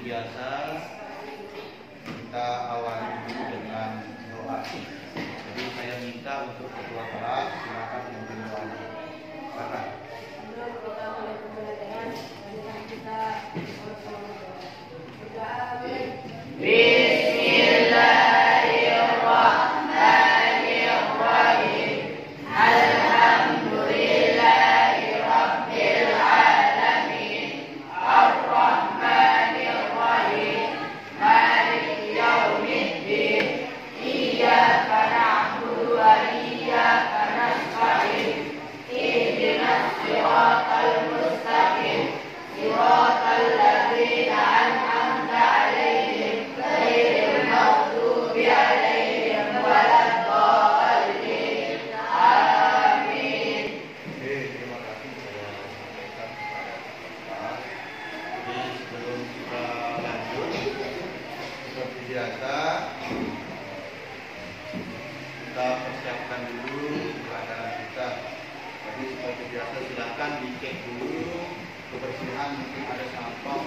Biasa kita awali dulu dengan doa. Jadi saya minta untuk ketua kelas silakan memimpin doanya. Silakan. Biasa kita persiapkan dulu pelajaran kita. Jadi seperti biasa silakan dicek dulu kebersihan, mungkin ada sampah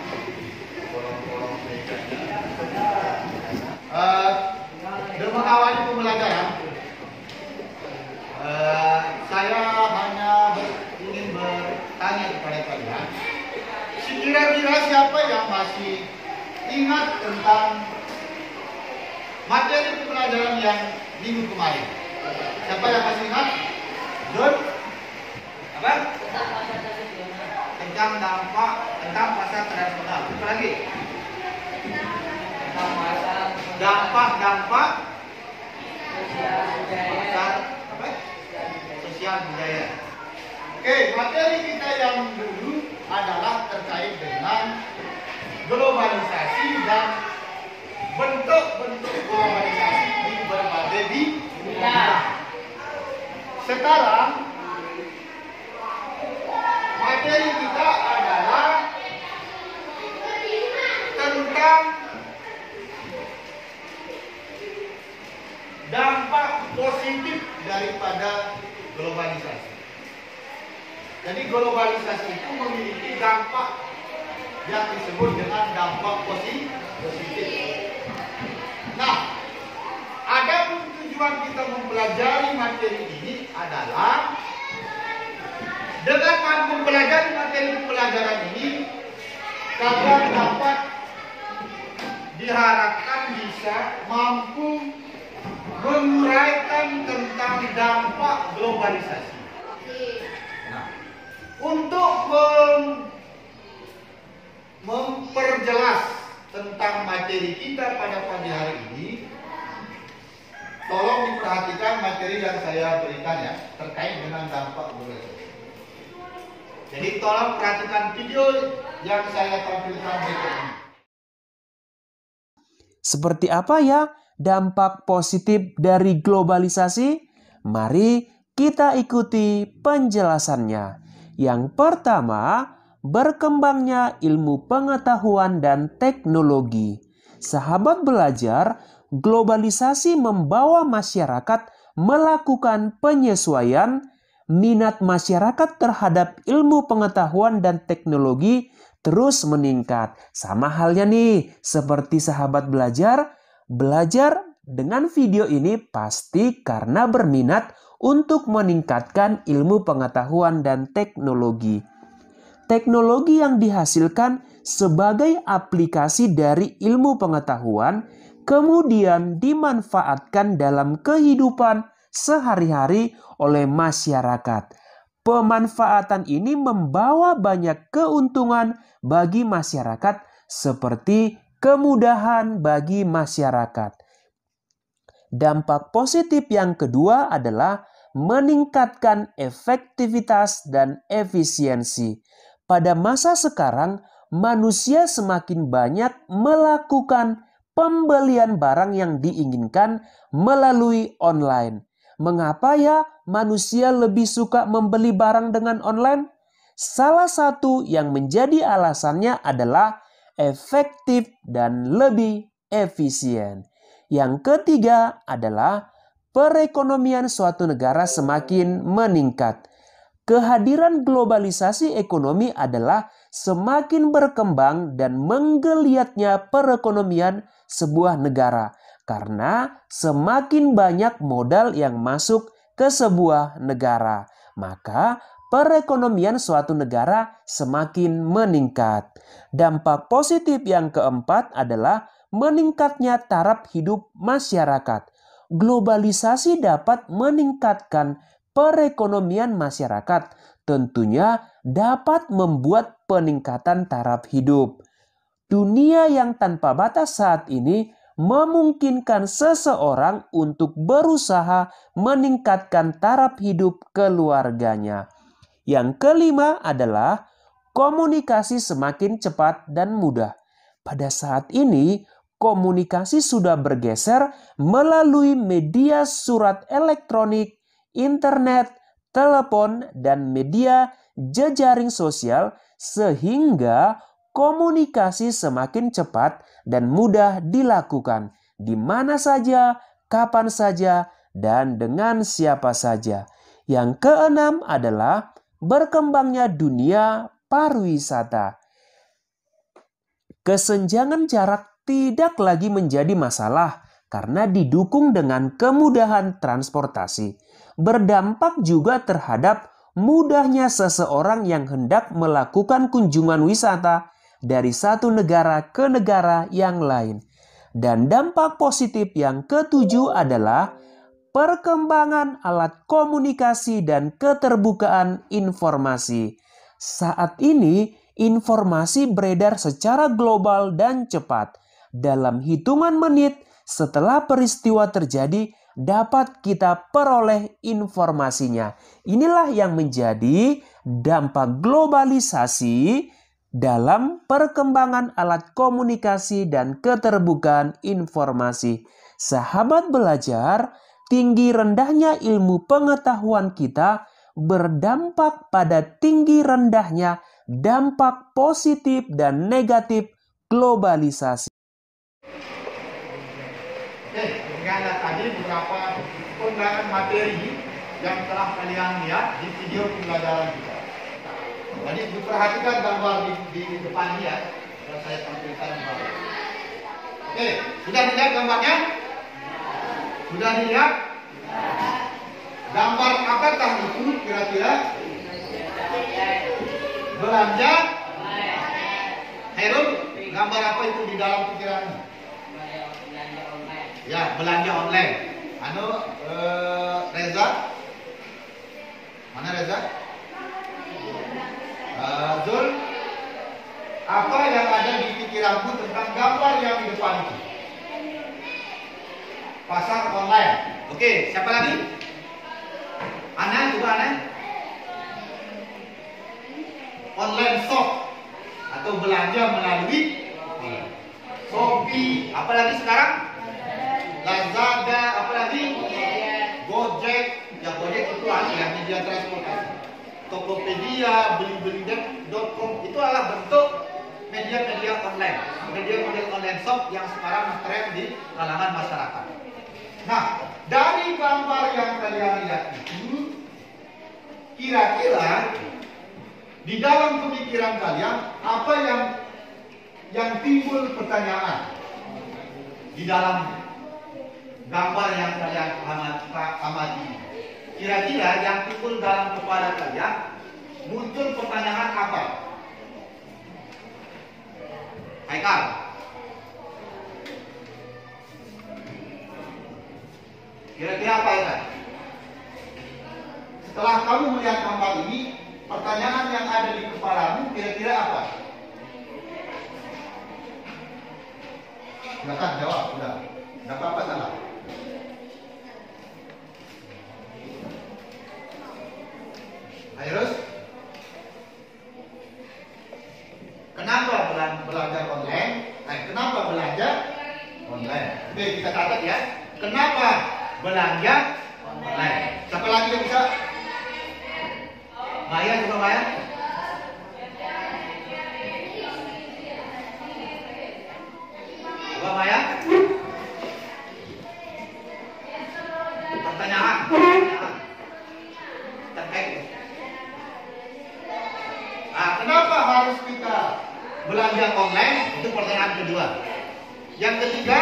kolong-kolong mejanya. Dengan mengawali pembelajaran, saya hanya ingin bertanya kepada kalian, kira-kira siapa yang masih ingat tentang materi pembelajaran yang minggu kemarin? Siapa yang masih ingat? Don? Apa? Tentang dampak, tentang pasar tradisional. Apa lagi? Dampak pasar apa? Sosial budaya. Oke, materi kita yang dulu adalah terkait dengan globalisasi dan bentuk-bentuk globalisasi di berbagai bidang. Sekarang materi kita adalah tentang dampak positif daripada globalisasi. Jadi globalisasi itu memiliki dampak yang disebut dengan dampak positif. Nah, adapun tujuan kita mempelajari materi ini adalah dengan mempelajari materi pelajaran ini, kalian dapat diharapkan bisa mampu menguraikan tentang dampak globalisasi. Nah, untuk memperjelas tentang materi kita pada pagi hari ini, tolong diperhatikan materi yang saya berikan ya, terkait dengan dampak globalisasi. Jadi tolong perhatikan video yang saya tampilkan berikut ini. Seperti apa ya dampak positif dari globalisasi? Mari kita ikuti penjelasannya. Yang pertama, berkembangnya ilmu pengetahuan dan teknologi. Sahabat belajar, globalisasi membawa masyarakat melakukan penyesuaian. Minat masyarakat terhadap ilmu pengetahuan dan teknologi terus meningkat. Sama halnya nih, seperti sahabat belajar dengan video ini pasti karena berminat untuk meningkatkan ilmu pengetahuan dan teknologi. Teknologi yang dihasilkan sebagai aplikasi dari ilmu pengetahuan kemudian dimanfaatkan dalam kehidupan sehari-hari oleh masyarakat. Pemanfaatan ini membawa banyak keuntungan bagi masyarakat seperti kemudahan bagi masyarakat. Dampak positif yang kedua adalah meningkatkan efektivitas dan efisiensi. Pada masa sekarang, manusia semakin banyak melakukan pembelian barang yang diinginkan melalui online. Mengapa ya manusia lebih suka membeli barang dengan online? Salah satu yang menjadi alasannya adalah efektif dan lebih efisien. Yang ketiga adalah perekonomian suatu negara semakin meningkat. Kehadiran globalisasi ekonomi adalah semakin berkembang dan menggeliatnya perekonomian sebuah negara karena semakin banyak modal yang masuk ke sebuah negara. Maka perekonomian suatu negara semakin meningkat. Dampak positif yang keempat adalah meningkatnya taraf hidup masyarakat. Globalisasi dapat meningkatkan perekonomian masyarakat, tentunya dapat membuat peningkatan taraf hidup. Dunia yang tanpa batas saat ini memungkinkan seseorang untuk berusaha meningkatkan taraf hidup keluarganya. Yang kelima adalah komunikasi semakin cepat dan mudah. Pada saat ini, komunikasi sudah bergeser melalui media surat elektronik, internet, telepon, dan media jejaring sosial sehingga komunikasi semakin cepat dan mudah dilakukan di mana saja, kapan saja, dan dengan siapa saja. Yang keenam adalah berkembangnya dunia pariwisata. Kesenjangan jarak tidak lagi menjadi masalah karena didukung dengan kemudahan transportasi. Berdampak juga terhadap mudahnya seseorang yang hendak melakukan kunjungan wisata dari satu negara ke negara yang lain. Dan dampak positif yang ketujuh adalah perkembangan alat komunikasi dan keterbukaan informasi. Saat ini, informasi beredar secara global dan cepat. Dalam hitungan menit setelah peristiwa terjadi, dapat kita peroleh informasinya. Inilah yang menjadi dampak globalisasi dalam perkembangan alat komunikasi dan keterbukaan informasi. Sahabat belajar, tinggi rendahnya ilmu pengetahuan kita berdampak pada tinggi rendahnya dampak positif dan negatif globalisasi. Oke, demikianlah tadi beberapa penggunaan materi yang telah kalian lihat di video pembelajaran kita. Jadi diperhatikan gambar di depan ya, yang saya tampilkan gambar. Oke, sudah dilihat gambarnya? Sudah dilihat? Gambar apakah itu kira-kira? Belanja? Herun, gambar apa itu di dalam pikiranmu? Ya, belanja online. Reza? Mana Reza? Zul? Apa yang ada di pikiranmu tentang gambar yang di depan itu? Pasar online. Oke, siapa lagi? Ana juga Ana? Online shop atau belanja melalui Shopee. Apa lagi sekarang? Lazada. Apa lagi? Gojek. Ya Gojek itu ya media transportasi. Tokopedia, belibeli.com itu adalah bentuk media-media online, media-media online shop yang sekarang tren di kalangan masyarakat. Nah, dari gambar yang kalian lihat itu, kira-kira di dalam pemikiran kalian apa yang timbul pertanyaan di dalam gambar yang kalian amati? Kira-kira yang timbul dalam kepala kalian muncul pertanyaan apa? Haikal. Kira-kira apa ya? Setelah kamu melihat gambar ini, pertanyaan yang ada di kepalamu kira-kira apa? Silakan jawab, sudah. Nggak apa-apa salah. Ayo, kenapa belajar online? Kenapa belajar online? Oke, kita catat ya. Kenapa belajar online? Siapa lagi yang bisa? Maya, coba Maya. Coba Maya. Pertanyaan terkait. Kenapa harus kita belajar online? Itu pertanyaan kedua. Yang ketiga,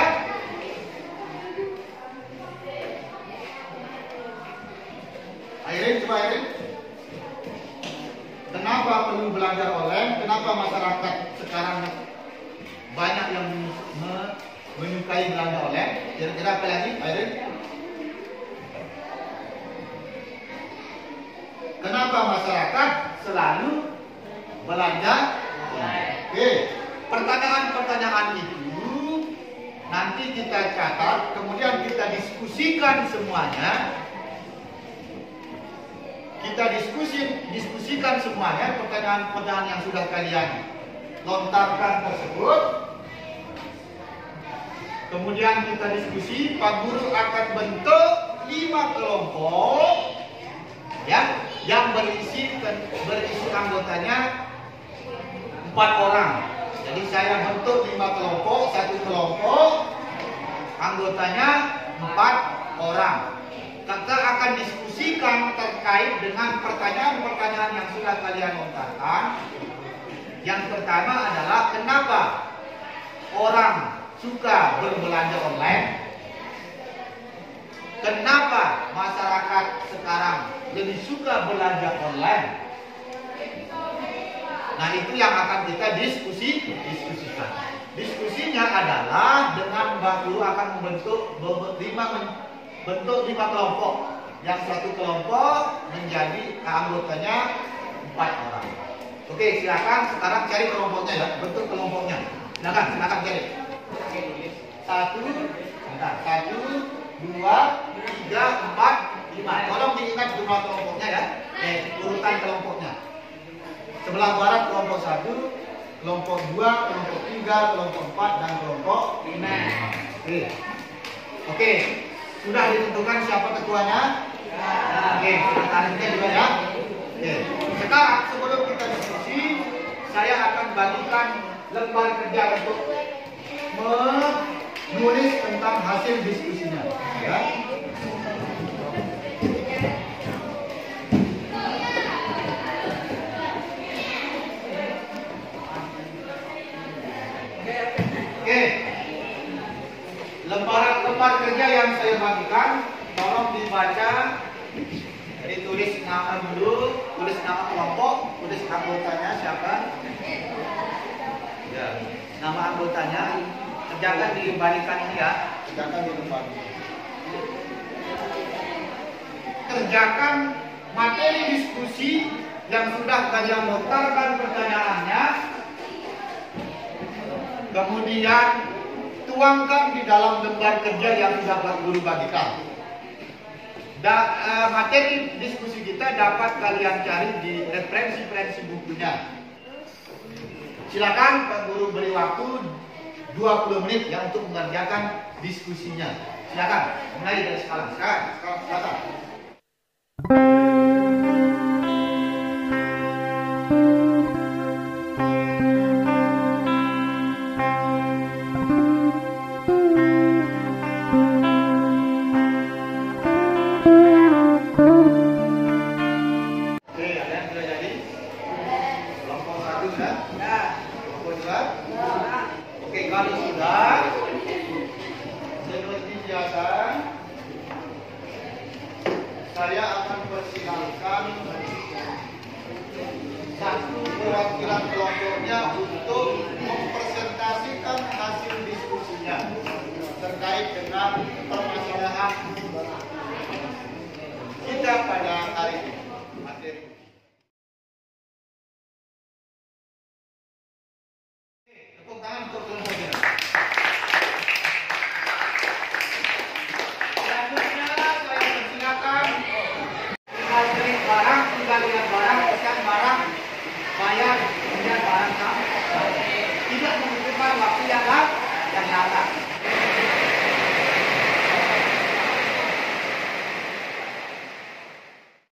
coba Airin. Kenapa perlu belajar online? Kenapa masyarakat sekarang banyak yang menyukai belanja online? Kira-kira apa lagi, Airin? Kenapa masyarakat selalu belanja online? Oke, pertanyaan-pertanyaan itu nanti kita catat, kemudian kita diskusikan semuanya. Kita diskusikan semuanya pertanyaan-pertanyaan yang sudah kalian lontarkan tersebut. Kemudian kita diskusi, Pak Guru akan bentuk 5 kelompok ya, yang berisi anggotanya 4 orang. Jadi saya bentuk 5 kelompok, satu kelompok anggotanya 4 orang. Kita akan diskusikan terkait dengan pertanyaan-pertanyaan yang sudah kalian lontarkan. Yang pertama adalah kenapa orang suka berbelanja online? Kenapa masyarakat sekarang lebih suka belanja online? Nah, itu yang akan kita diskusikan. Diskusinya adalah dengan Mbak Guru akan membentuk 5 kelompok. Yang satu kelompok menjadi anggotanya 4 orang. Oke, silakan sekarang cari kelompoknya ya, bentuk kelompoknya. Silakan cari. 1, 2, 3, 4, 5. Tolong diingat jumlah kelompoknya ya. Urutan kelompoknya. Sebelah barat kelompok 1, kelompok 2, kelompok 3, kelompok 4, dan kelompok 5. Oke. Sudah ditentukan siapa ketuanya? Oke, kita tarik juga ya. Oke. Sekarang sebelum kita diskusi, saya akan bagikan lembar kerja untuk menulis tentang hasil diskusinya. Ya. Oke. Lembar kerja yang saya bagikan, tolong dibaca, ditulis nama dulu, tulis nama kelompok, tulis anggotanya siapa, ya, nama anggotanya, kerjakan dikembalikan ini ya, kerjakan materi diskusi yang sudah kalian lontarkan pertanyaannya, kemudian tuangkan di dalam lembar kerja yang sudah Pak Guru bagikan. Materi diskusi kita dapat kalian cari di referensi bukunya. Silakan Pak Guru beri waktu 20 menit ya untuk mengerjakan diskusinya. Silakan, mulai dari sekarang. Silakan. Saya akan persilakan satu perwakilan kelompoknya untuk mempresentasikan hasil diskusinya terkait dengan permasalahan